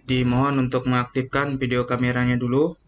Dimohon untuk mengaktifkan video kameranya dulu.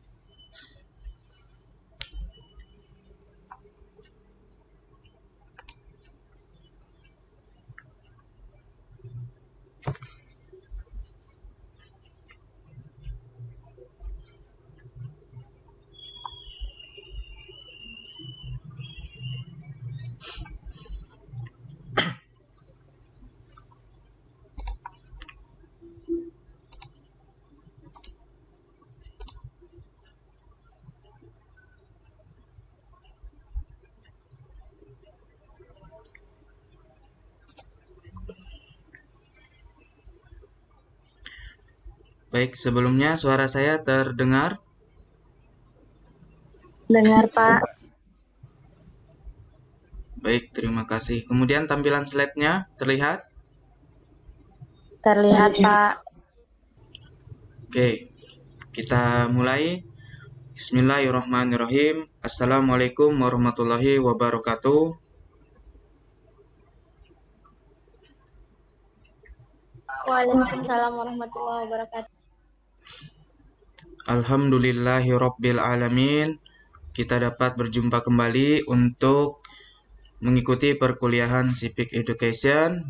Baik, sebelumnya suara saya terdengar? Dengar, Pak. Baik, terima kasih. Kemudian tampilan slide-nya terlihat? Terlihat, Pak. Oke, kita mulai. Bismillahirrahmanirrahim. Assalamualaikum warahmatullahi wabarakatuh. Waalaikumsalam warahmatullahi wabarakatuh. Alhamdulillahirabbil alamin. Kita dapat berjumpa kembali untuk mengikuti perkuliahan Civic Education.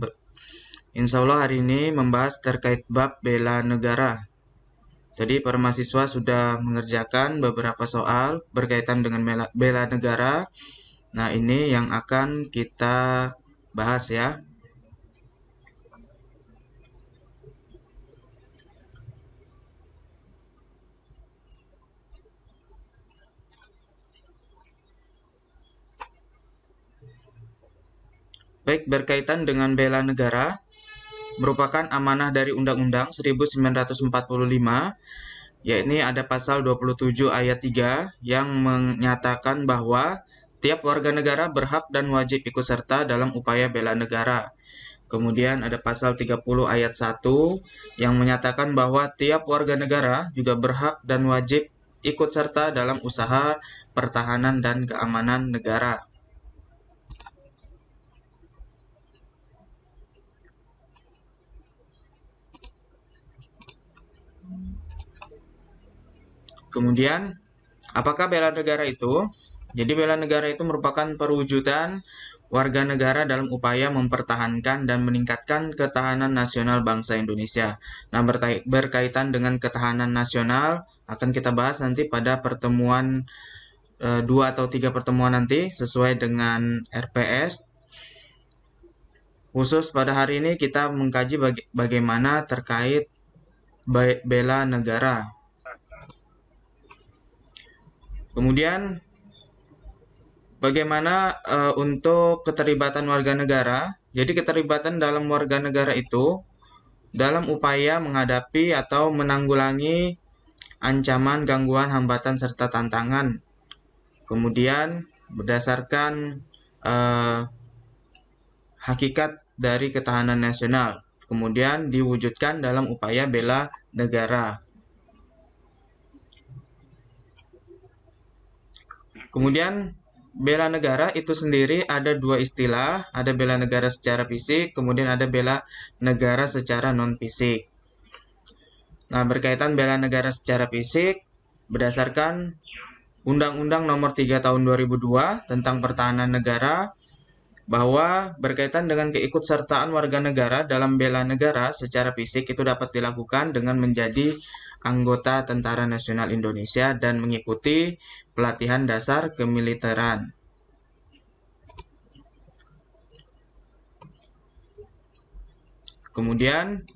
Insya Allah hari ini membahas terkait bab bela negara. Tadi para mahasiswa sudah mengerjakan beberapa soal berkaitan dengan bela negara. Nah, ini yang akan kita bahas ya. Baik, berkaitan dengan bela negara, merupakan amanah dari Undang-Undang 1945, yakni ada pasal 27 ayat 3 yang menyatakan bahwa tiap warga negara berhak dan wajib ikut serta dalam upaya bela negara. Kemudian ada pasal 30 ayat 1 yang menyatakan bahwa tiap warga negara juga berhak dan wajib ikut serta dalam usaha pertahanan dan keamanan negara. Kemudian, apakah bela negara itu? Jadi bela negara itu merupakan perwujudan warga negara dalam upaya mempertahankan dan meningkatkan ketahanan nasional bangsa Indonesia. Nah, berkaitan dengan ketahanan nasional akan kita bahas nanti pada pertemuan 2 atau 3 pertemuan nanti sesuai dengan RPS. Khusus pada hari ini kita mengkaji bagaimana terkait bela negara. Kemudian bagaimana untuk keterlibatan warga negara? Jadi keterlibatan dalam warga negara itu dalam upaya menghadapi atau menanggulangi ancaman, gangguan, hambatan, serta tantangan. Kemudian berdasarkan hakikat dari ketahanan nasional. Kemudian diwujudkan dalam upaya bela negara. Kemudian bela negara itu sendiri ada dua istilah, ada bela negara secara fisik, kemudian ada bela negara secara non-fisik. Nah, berkaitan bela negara secara fisik, berdasarkan Undang-Undang Nomor 3 Tahun 2002 tentang Pertahanan Negara, bahwa berkaitan dengan keikutsertaan warga negara dalam bela negara secara fisik itu dapat dilakukan dengan menjadi anggota Tentara Nasional Indonesia dan mengikuti pelatihan dasar kemiliteran. Kemudian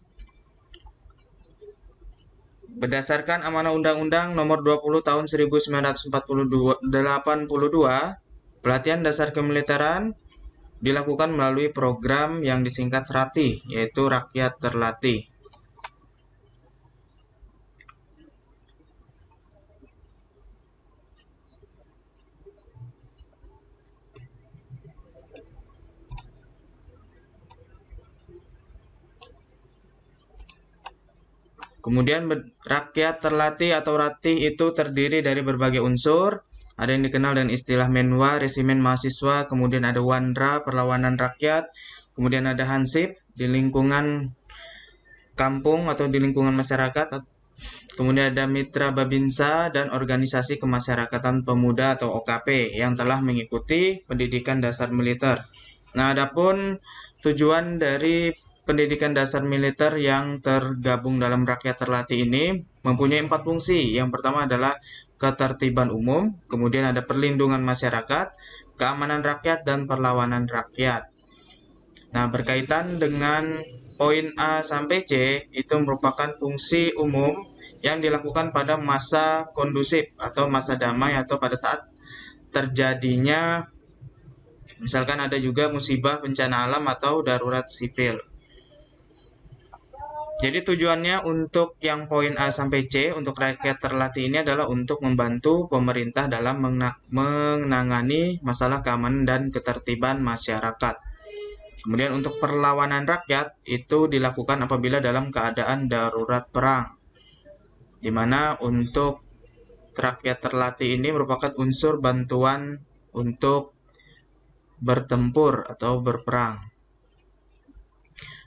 berdasarkan amanah Undang-Undang Nomor 20 Tahun 1982, pelatihan dasar kemiliteran dilakukan melalui program yang disingkat RATI, yaitu Rakyat Terlatih. Kemudian rakyat terlatih atau ratih itu terdiri dari berbagai unsur. Ada yang dikenal dengan istilah Menwa, Resimen Mahasiswa, kemudian ada Wandra, Perlawanan Rakyat, kemudian ada Hansip di lingkungan kampung atau di lingkungan masyarakat. Kemudian ada Mitra Babinsa dan Organisasi Kemasyarakatan Pemuda atau OKP yang telah mengikuti pendidikan dasar militer. Nah, adapun tujuan dari pendidikan dasar militer yang tergabung dalam rakyat terlatih ini mempunyai 4 fungsi. Yang pertama adalah ketertiban umum, kemudian ada perlindungan masyarakat, keamanan rakyat, dan perlawanan rakyat. Nah, berkaitan dengan poin A sampai C, itu merupakan fungsi umum yang dilakukan pada masa kondusif atau masa damai atau pada saat terjadinya misalkan ada juga musibah bencana alam atau darurat sipil. Jadi tujuannya untuk yang poin A sampai C untuk rakyat terlatih ini adalah untuk membantu pemerintah dalam menangani masalah keamanan dan ketertiban masyarakat. Kemudian untuk perlawanan rakyat itu dilakukan apabila dalam keadaan darurat perang, di mana untuk rakyat terlatih ini merupakan unsur bantuan untuk bertempur atau berperang.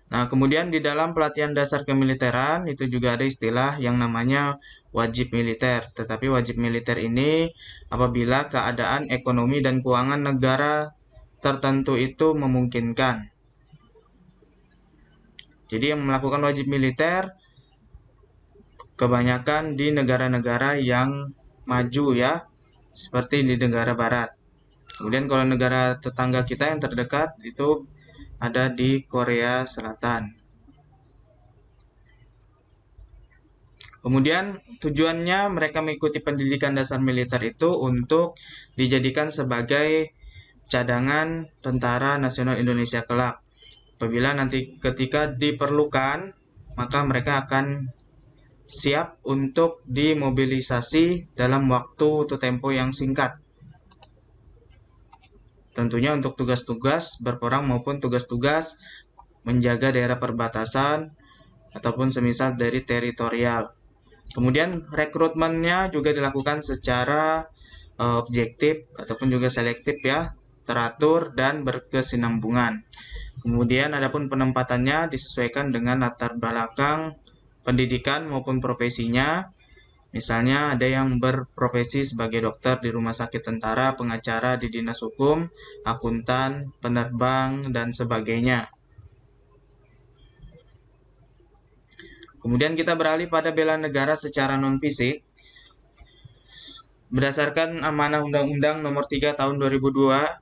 Nah, kemudian di dalam pelatihan dasar kemiliteran itu juga ada istilah yang namanya wajib militer. Tetapi wajib militer ini apabila keadaan ekonomi dan keuangan negara tertentu itu memungkinkan. Jadi yang melakukan wajib militer kebanyakan di negara-negara yang maju ya, seperti di negara barat. Kemudian kalau negara tetangga kita yang terdekat itu ada di Korea Selatan. Kemudian tujuannya mereka mengikuti pendidikan dasar militer itu untuk dijadikan sebagai cadangan Tentara Nasional Indonesia kelak. Apabila nanti ketika diperlukan, maka mereka akan siap untuk dimobilisasi dalam waktu atau tempo yang singkat. Tentunya untuk tugas-tugas berperang maupun tugas-tugas menjaga daerah perbatasan ataupun semisal dari teritorial. Kemudian rekrutmennya juga dilakukan secara objektif ataupun juga selektif ya, teratur dan berkesinambungan. Kemudian adapun penempatannya disesuaikan dengan latar belakang pendidikan maupun profesinya. Misalnya ada yang berprofesi sebagai dokter di rumah sakit tentara, pengacara di dinas hukum, akuntan, penerbang, dan sebagainya. Kemudian kita beralih pada bela negara secara non-fisik. Berdasarkan amanah Undang-Undang Nomor 3 Tahun 2002,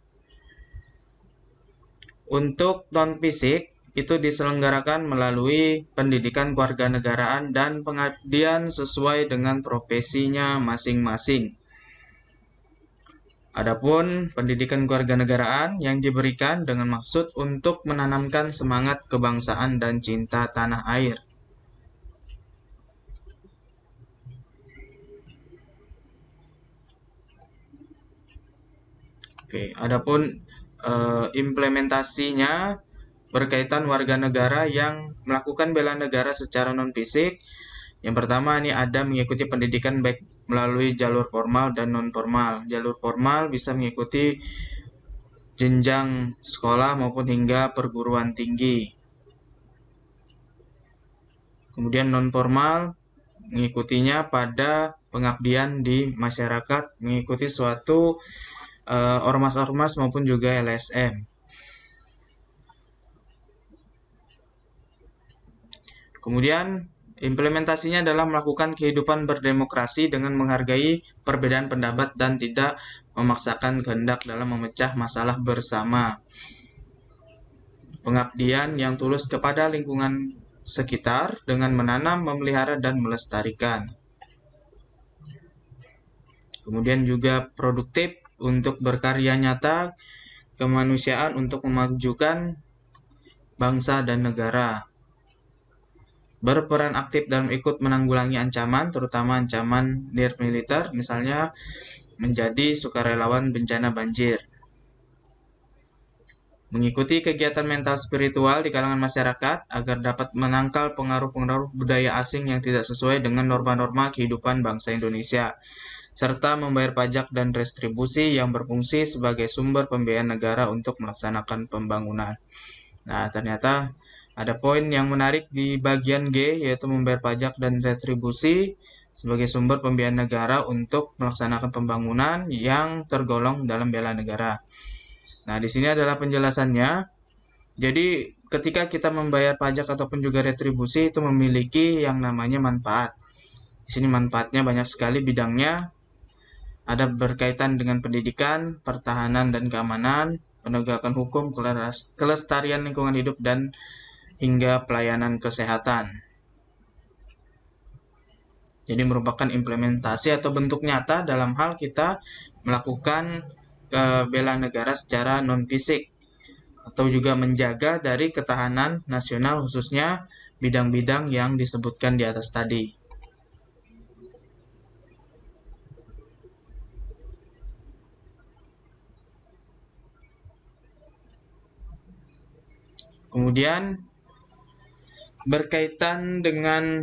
untuk non-fisik itu diselenggarakan melalui pendidikan kewarganegaraan dan pengabdian sesuai dengan profesinya masing-masing. Adapun pendidikan kewarganegaraan yang diberikan dengan maksud untuk menanamkan semangat kebangsaan dan cinta tanah air. Oke, adapun implementasinya berkaitan warga negara yang melakukan bela negara secara non-fisik. Yang pertama ini ada mengikuti pendidikan baik melalui jalur formal dan non-formal. Jalur formal bisa mengikuti jenjang sekolah maupun hingga perguruan tinggi. Kemudian non-formal mengikutinya pada pengabdian di masyarakat, mengikuti suatu ormas-ormas maupun juga LSM. Kemudian implementasinya adalah melakukan kehidupan berdemokrasi dengan menghargai perbedaan pendapat dan tidak memaksakan kehendak dalam memecah masalah bersama. Pengabdian yang tulus kepada lingkungan sekitar dengan menanam, memelihara, dan melestarikan. Kemudian juga produktif untuk berkarya nyata, kemanusiaan untuk memajukan bangsa dan negara. Berperan aktif dalam ikut menanggulangi ancaman, terutama ancaman nirmiliter, misalnya menjadi sukarelawan bencana banjir. Mengikuti kegiatan mental spiritual di kalangan masyarakat agar dapat menangkal pengaruh-pengaruh budaya asing yang tidak sesuai dengan norma-norma kehidupan bangsa Indonesia, serta membayar pajak dan restribusi yang berfungsi sebagai sumber pembiayaan negara untuk melaksanakan pembangunan. Nah, ternyata Ada poin yang menarik di bagian G, yaitu membayar pajak dan retribusi sebagai sumber pembiayaan negara untuk melaksanakan pembangunan yang tergolong dalam bela negara. Nah, di sini adalah penjelasannya. Jadi, ketika kita membayar pajak ataupun juga retribusi itu memiliki yang namanya manfaat. Di sini manfaatnya banyak sekali bidangnya. Ada berkaitan dengan pendidikan, pertahanan dan keamanan, penegakan hukum, kelestarian lingkungan hidup, dan hingga pelayanan kesehatan. Jadi merupakan implementasi atau bentuk nyata dalam hal kita melakukan bela negara secara non-fisik atau juga menjaga dari ketahanan nasional khususnya bidang-bidang yang disebutkan di atas tadi. Kemudian berkaitan dengan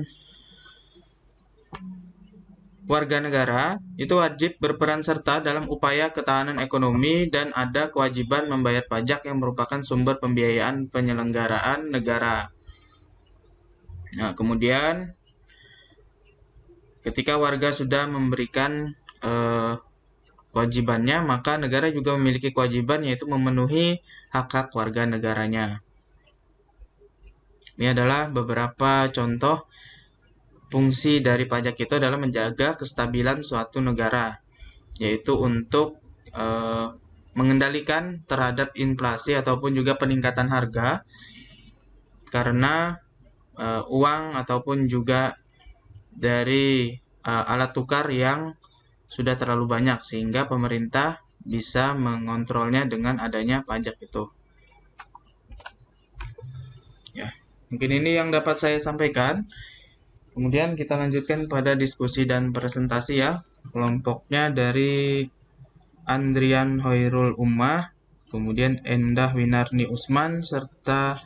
warga negara, itu wajib berperan serta dalam upaya ketahanan ekonomi dan ada kewajiban membayar pajak yang merupakan sumber pembiayaan penyelenggaraan negara. Nah, kemudian ketika warga sudah memberikan kewajibannya, maka negara juga memiliki kewajiban yaitu memenuhi hak-hak warga negaranya. Ini adalah beberapa contoh fungsi dari pajak itu adalah menjaga kestabilan suatu negara, yaitu untuk mengendalikan terhadap inflasi ataupun juga peningkatan harga karena uang ataupun juga dari alat tukar yang sudah terlalu banyak sehingga pemerintah bisa mengontrolnya dengan adanya pajak itu. Ya, mungkin ini yang dapat saya sampaikan. Kemudian kita lanjutkan pada diskusi dan presentasi ya. Kelompoknya dari Andrian Hoirul Ummah, kemudian Endah Winarni Usman, serta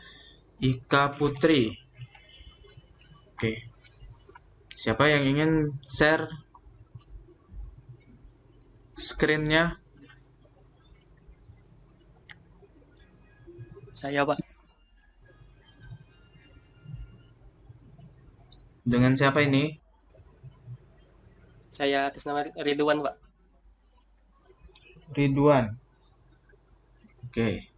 Ika Putri. Oke. Siapa yang ingin share screen-nya? Saya, Pak. Dengan siapa ini? Saya atas nama Ridwan, Pak. Ridwan. Oke.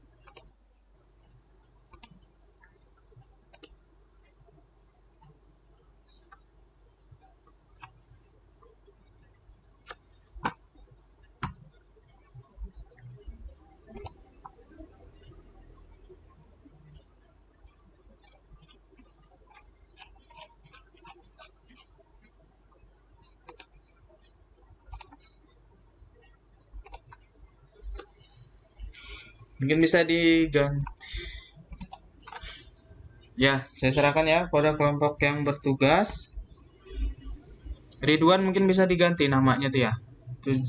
Mungkin bisa diganti. Ya, saya serahkan ya pada kelompok yang bertugas. Ridwan mungkin bisa diganti namanya tuh ya. Itu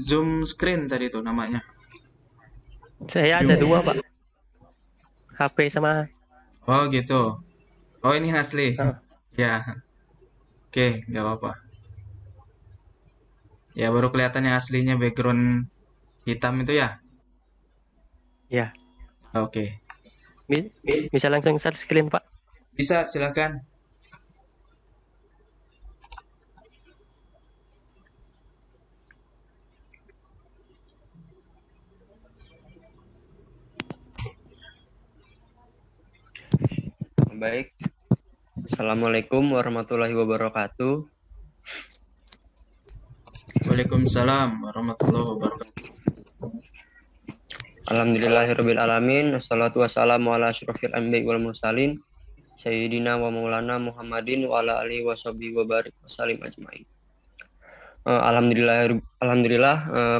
Zoom screen tadi tuh namanya. Saya ada dua, Pak. HP sama. Oh gitu. Oh ini asli. Ya. Oke, nggak apa-apa. Ya baru kelihatan yang aslinya background hitam itu ya. Ya. Oke. Bisa langsung share screen, Pak. Bisa, silakan. Baik. Assalamualaikum warahmatullahi wabarakatuh. Waalaikumsalam warahmatullahi wabarakatuh. Alhamdulillahirabbil alamin. Wassalatu wassalamu ala asyrofil anbiya'i wal mursalin sayyidina wa maulana Muhammadin wa ala alihi washabihi wa barik wasallim ajmain. Alhamdulillah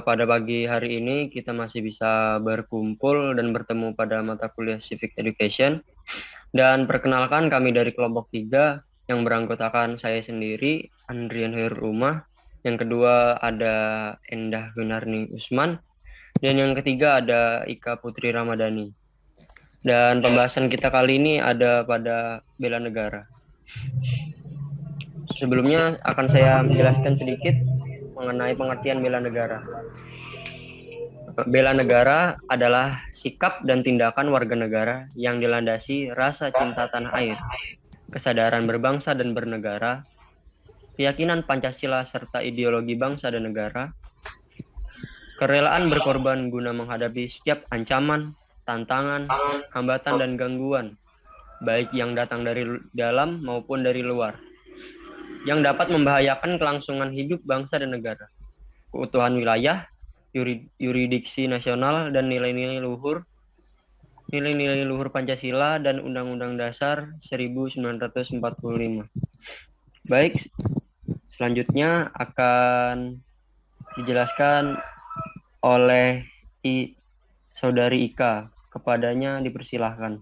pada pagi hari ini kita masih bisa berkumpul dan bertemu pada mata kuliah Civic Education. Dan perkenalkan kami dari kelompok 3 yang beranggotakan saya sendiri, Andrian Hoirul Ummah. Yang kedua ada Endah Winarni Usman. Dan yang ketiga ada Ika Putri Ramadhani. Dan pembahasan kita kali ini ada pada bela negara. Sebelumnya akan saya menjelaskan sedikit mengenai pengertian bela negara. Bela negara adalah sikap dan tindakan warga negara yang dilandasi rasa cinta tanah air, kesadaran berbangsa dan bernegara, keyakinan Pancasila serta ideologi bangsa dan negara, kerelaan berkorban guna menghadapi setiap ancaman, tantangan, hambatan dan gangguan, baik yang datang dari dalam maupun dari luar, yang dapat membahayakan kelangsungan hidup bangsa dan negara, keutuhan wilayah, yuridiksi nasional dan nilai-nilai luhur Pancasila dan Undang-Undang Dasar 1945. Baik, selanjutnya akan dijelaskan oleh Saudari Ika. Kepadanya dipersilahkan.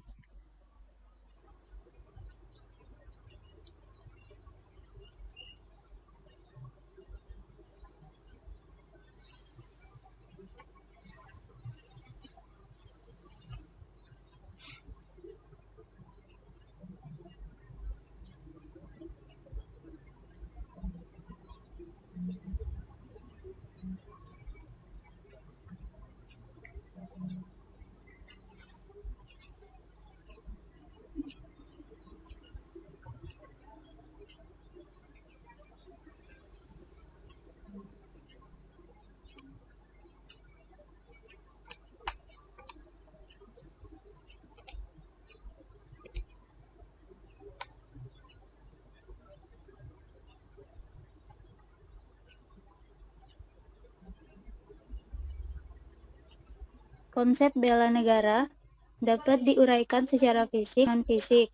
Konsep bela negara dapat diuraikan secara fisik dan non-fisik.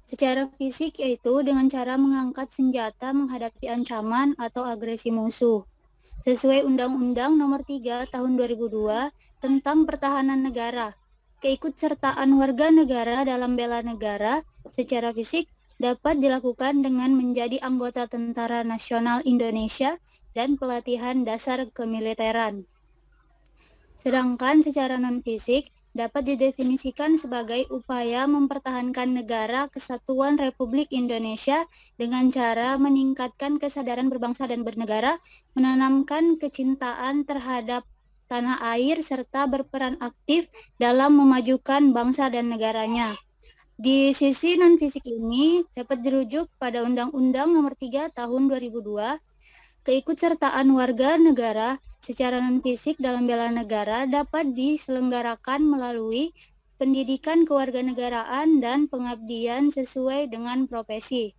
Secara fisik yaitu dengan cara mengangkat senjata menghadapi ancaman atau agresi musuh. Sesuai Undang-Undang Nomor 3 Tahun 2002 tentang Pertahanan Negara, keikutsertaan warga negara dalam bela negara secara fisik dapat dilakukan dengan menjadi anggota Tentara Nasional Indonesia dan pelatihan dasar kemiliteran. Sedangkan secara non-fisik dapat didefinisikan sebagai upaya mempertahankan negara kesatuan Republik Indonesia dengan cara meningkatkan kesadaran berbangsa dan bernegara, menanamkan kecintaan terhadap tanah air, serta berperan aktif dalam memajukan bangsa dan negaranya. Di sisi non-fisik ini dapat dirujuk pada Undang-Undang Nomor 3 Tahun 2002, keikutsertaan warga negara secara non-fisik dalam bela negara dapat diselenggarakan melalui pendidikan kewarganegaraan dan pengabdian sesuai dengan profesi.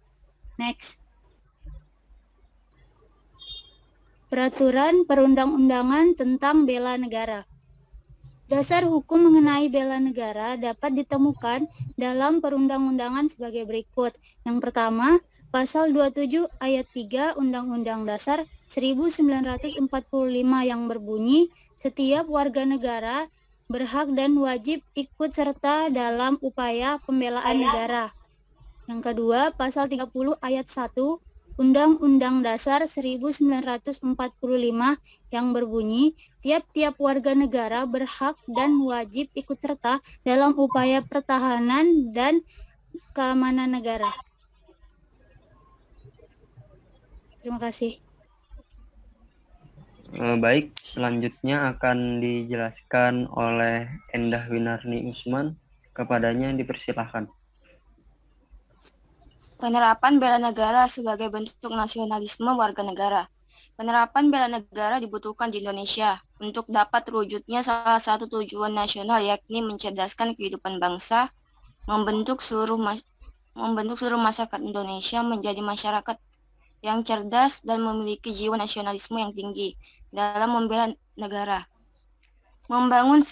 Next. Peraturan perundang-undangan tentang bela negara. Dasar hukum mengenai bela negara dapat ditemukan dalam perundang-undangan sebagai berikut. Yang pertama, Pasal 27 Ayat 3 Undang-Undang Dasar 1945 yang berbunyi, setiap warga negara berhak dan wajib ikut serta dalam upaya pembelaan negara. Yang kedua, Pasal 30 Ayat 1 Undang-Undang Dasar 1945 yang berbunyi, tiap-tiap warga negara berhak dan wajib ikut serta dalam upaya pertahanan dan keamanan negara. Terima kasih. Baik, selanjutnya akan dijelaskan oleh Endah Winarni Usman. Kepadanya dipersilahkan. Penerapan bela negara sebagai bentuk nasionalisme warga negara. Penerapan bela negara dibutuhkan di Indonesia untuk dapat terwujudnya salah satu tujuan nasional, yakni mencerdaskan kehidupan bangsa, membentuk seluruh masyarakat Indonesia menjadi masyarakat yang cerdas dan memiliki jiwa nasionalisme yang tinggi dalam membela negara. Membangun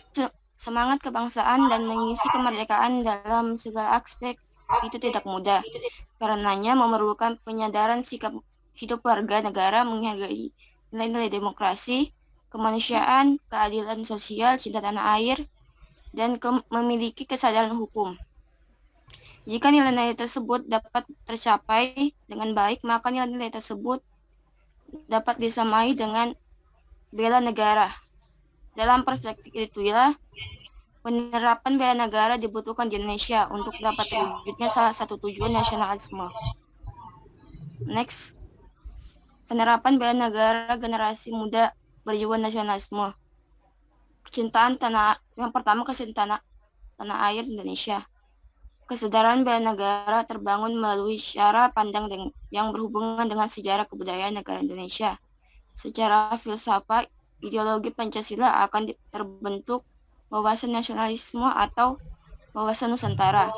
semangat kebangsaan dan mengisi kemerdekaan dalam segala aspek itu tidak mudah. Karenanya memerlukan penyadaran sikap hidup warga negara menghargai nilai-nilai demokrasi, kemanusiaan, keadilan sosial, cinta tanah air, dan memiliki kesadaran hukum. Jika nilai-nilai tersebut dapat tercapai dengan baik, maka nilai-nilai tersebut dapat disamai dengan bela negara. Dalam perspektif itulah, penerapan bela negara dibutuhkan di Indonesia untuk dapat terwujudnya salah satu tujuan nasionalisme. Next, penerapan bela negara generasi muda berjiwa nasionalisme. kecintaan tanah air Indonesia. Kesadaran bela negara terbangun melalui cara pandang yang berhubungan dengan sejarah kebudayaan negara Indonesia. Secara filsafat, ideologi Pancasila akan terbentuk wawasan nasionalisme atau wawasan Nusantara.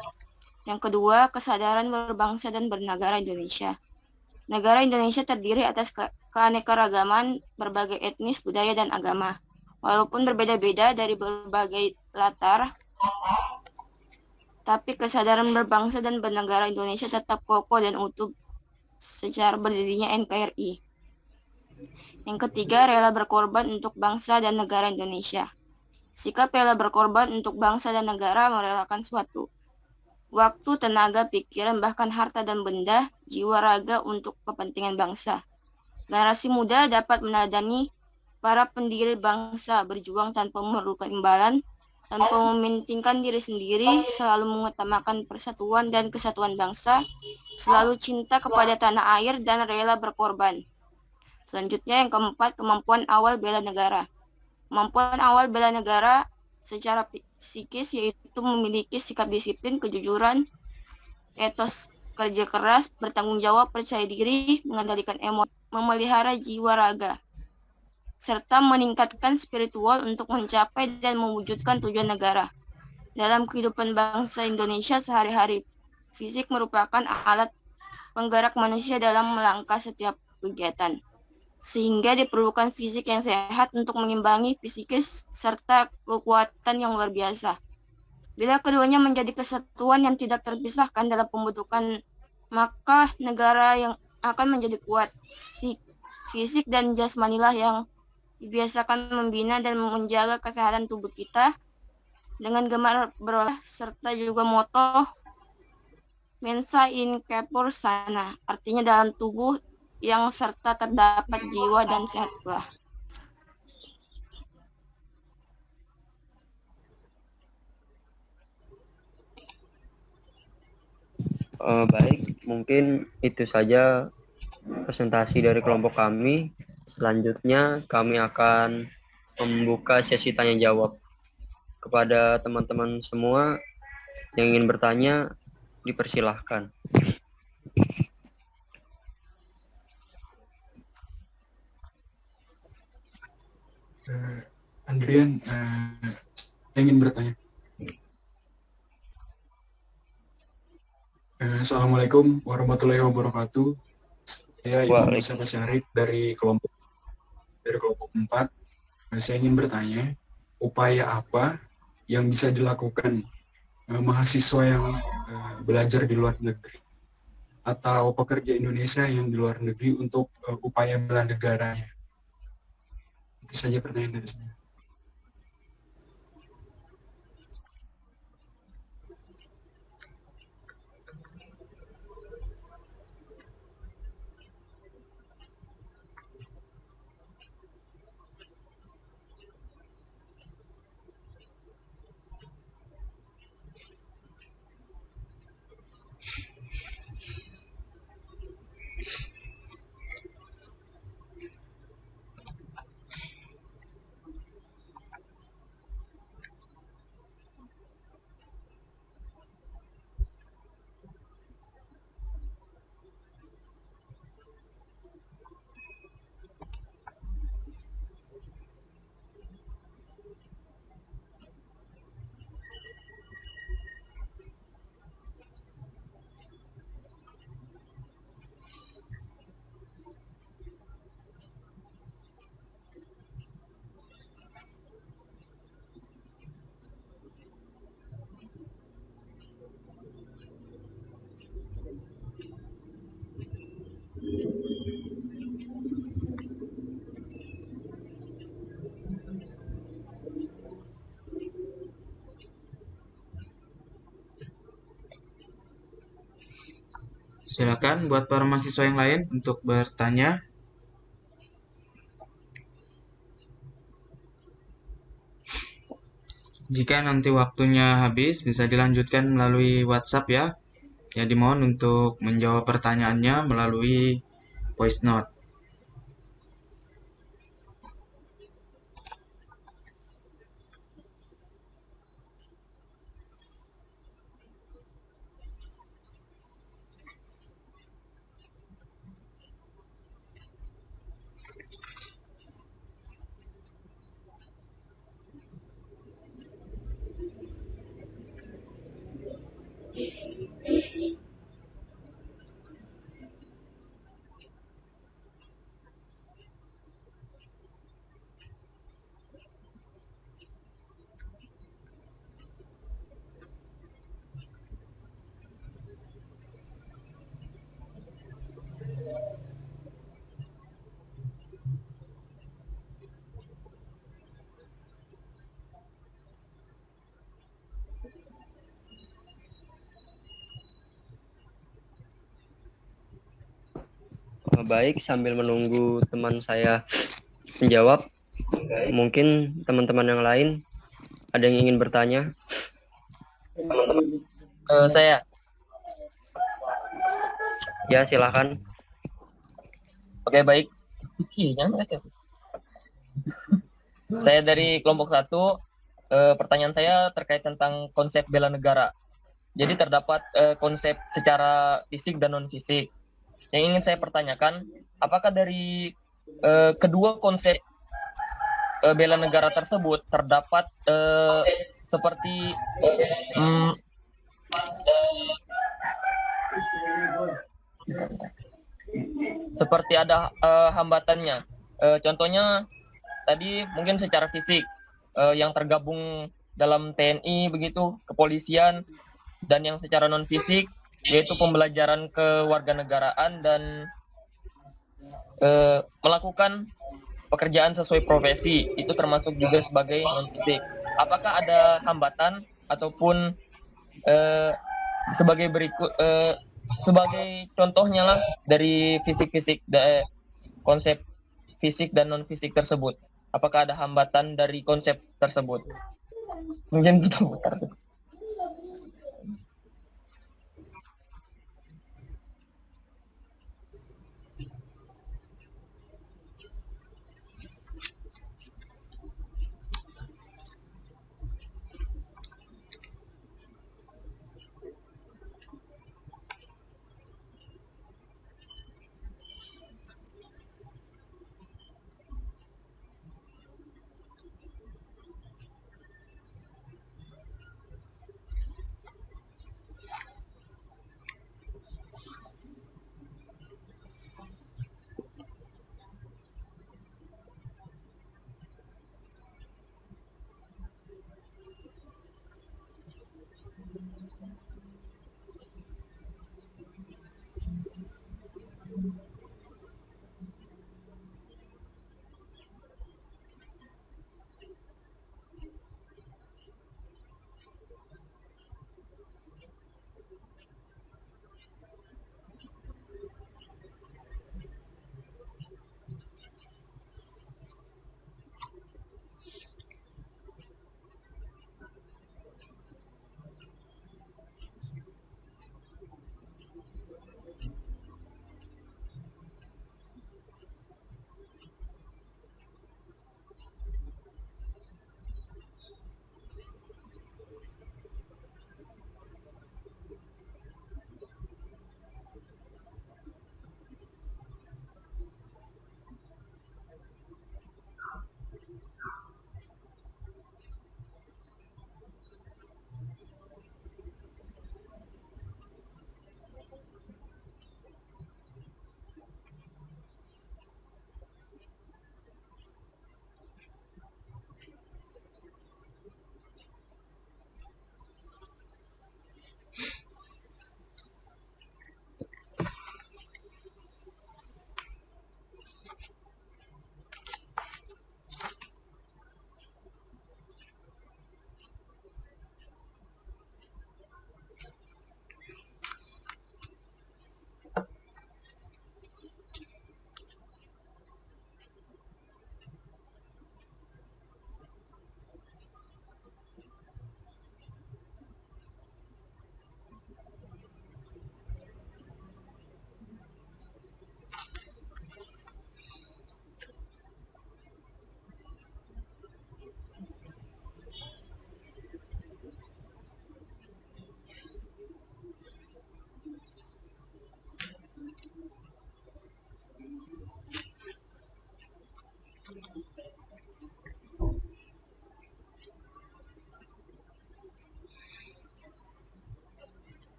Yang kedua, kesadaran berbangsa dan bernegara Indonesia. Negara Indonesia terdiri atas keanekaragaman berbagai etnis, budaya, dan agama. Walaupun berbeda-beda dari berbagai latar, tapi kesadaran berbangsa dan bernegara Indonesia tetap kokoh dan utuh secara berdirinya NKRI. Yang ketiga, rela berkorban untuk bangsa dan negara Indonesia. Sikap rela berkorban untuk bangsa dan negara merelakan suatu waktu, tenaga, pikiran, bahkan harta dan benda, jiwa raga untuk kepentingan bangsa. Generasi muda dapat meneladani para pendiri bangsa berjuang tanpa memerlukan imbalan, tanpa mementingkan diri sendiri, selalu mengutamakan persatuan dan kesatuan bangsa, selalu cinta kepada tanah air dan rela berkorban. Selanjutnya yang keempat, kemampuan awal bela negara. Kemampuan awal bela negara secara psikis yaitu memiliki sikap disiplin, kejujuran, etos kerja keras, bertanggung jawab, percaya diri, mengendalikan emosi, memelihara jiwa raga, serta meningkatkan spiritual untuk mencapai dan mewujudkan tujuan negara. Dalam kehidupan bangsa Indonesia sehari-hari, fisik merupakan alat penggerak manusia dalam melangkah setiap kegiatan, sehingga diperlukan fisik yang sehat untuk mengimbangi psikis serta kekuatan yang luar biasa. Bila keduanya menjadi kesatuan yang tidak terpisahkan dalam pembentukan, maka negara yang akan menjadi kuat. Fisik dan jasmanilah yang dibiasakan membina dan menjaga kesehatan tubuh kita dengan gemar berolah serta juga moto mensa in corpore sana, artinya dalam tubuh yang serta terdapat jiwa dan sehat pula. Baik, mungkin itu saja presentasi dari kelompok kami. Selanjutnya kami akan membuka sesi tanya jawab. Kepada teman-teman semua yang ingin bertanya, dipersilahkan. Andrian, saya ingin bertanya. Assalamualaikum warahmatullahi wabarakatuh. Saya Imam Musa Syarif dari kelompok 4. Saya ingin bertanya, upaya apa yang bisa dilakukan mahasiswa yang belajar di luar negeri atau pekerja Indonesia yang di luar negeri untuk upaya bela negaranya? Itu saja pertanyaan dari saya. Silakan buat para mahasiswa yang lain untuk bertanya. Jika nanti waktunya habis, bisa dilanjutkan melalui WhatsApp ya. Jadi mohon untuk menjawab pertanyaannya melalui voice note. Baik, sambil menunggu teman saya menjawab, mungkin teman-teman yang lain ada yang ingin bertanya? Saya. Ya, silakan. Oke, baik. Saya dari kelompok 1. Pertanyaan saya terkait tentang konsep bela negara. Jadi terdapat konsep secara fisik dan non-fisik. Yang ingin saya pertanyakan, apakah dari kedua konsep bela negara tersebut terdapat seperti seperti ada hambatannya. Contohnya tadi mungkin secara fisik yang tergabung dalam TNI begitu, kepolisian, dan yang secara non fisik yaitu pembelajaran kewarganegaraan dan melakukan pekerjaan sesuai profesi, itu termasuk juga sebagai non fisik. Apakah ada hambatan ataupun sebagai berikut sebagai contohnya lah dari fisik-fisik konsep fisik dan non fisik tersebut, apakah ada hambatan dari konsep tersebut? Mungkin putar-putar.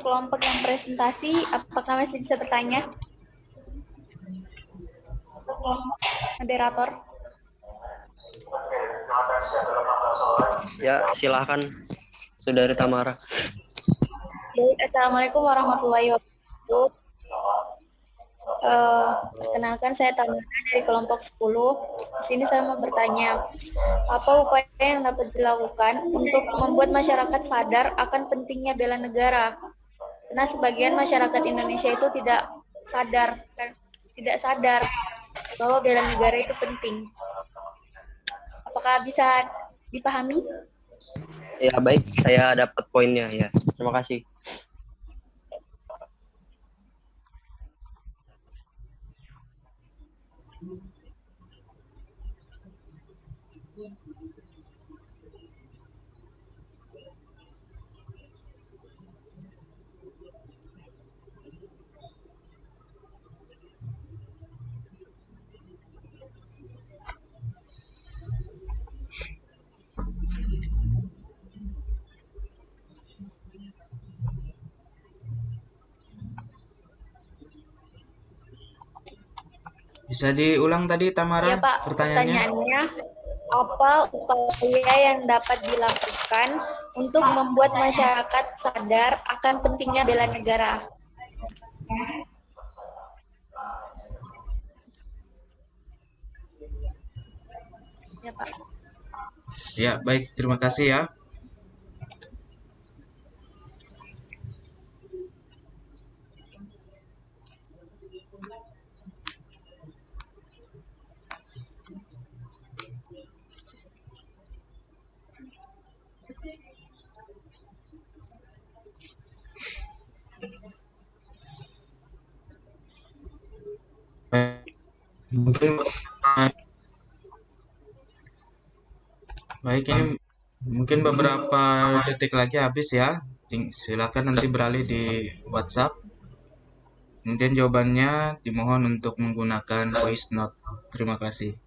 kelompok yang presentasi, apakah masih bisa bertanya? Moderator. Ya, silahkan Saudari Tamara. Baik, Assalamualaikum warahmatullahi wabarakatuh. Perkenalkan, saya Tamara dari kelompok 10. Di sini saya mau bertanya, apa upaya yang dapat dilakukan untuk membuat masyarakat sadar akan pentingnya bela negara? Karena sebagian masyarakat Indonesia itu tidak sadar bahwa bela negara itu penting. Apakah bisa dipahami? Ya, baik, saya dapat poinnya ya. Terima kasih. Bisa diulang tadi Tamara Ya Pak, pertanyaannya, apa upaya yang dapat dilakukan untuk membuat masyarakat sadar akan pentingnya bela negara? Ya Pak. Ya, baik, terima kasih ya. Baik, ini mungkin beberapa detik lagi habis ya. Silakan nanti beralih di WhatsApp. Kemudian jawabannya dimohon untuk menggunakan voice note. Terima kasih.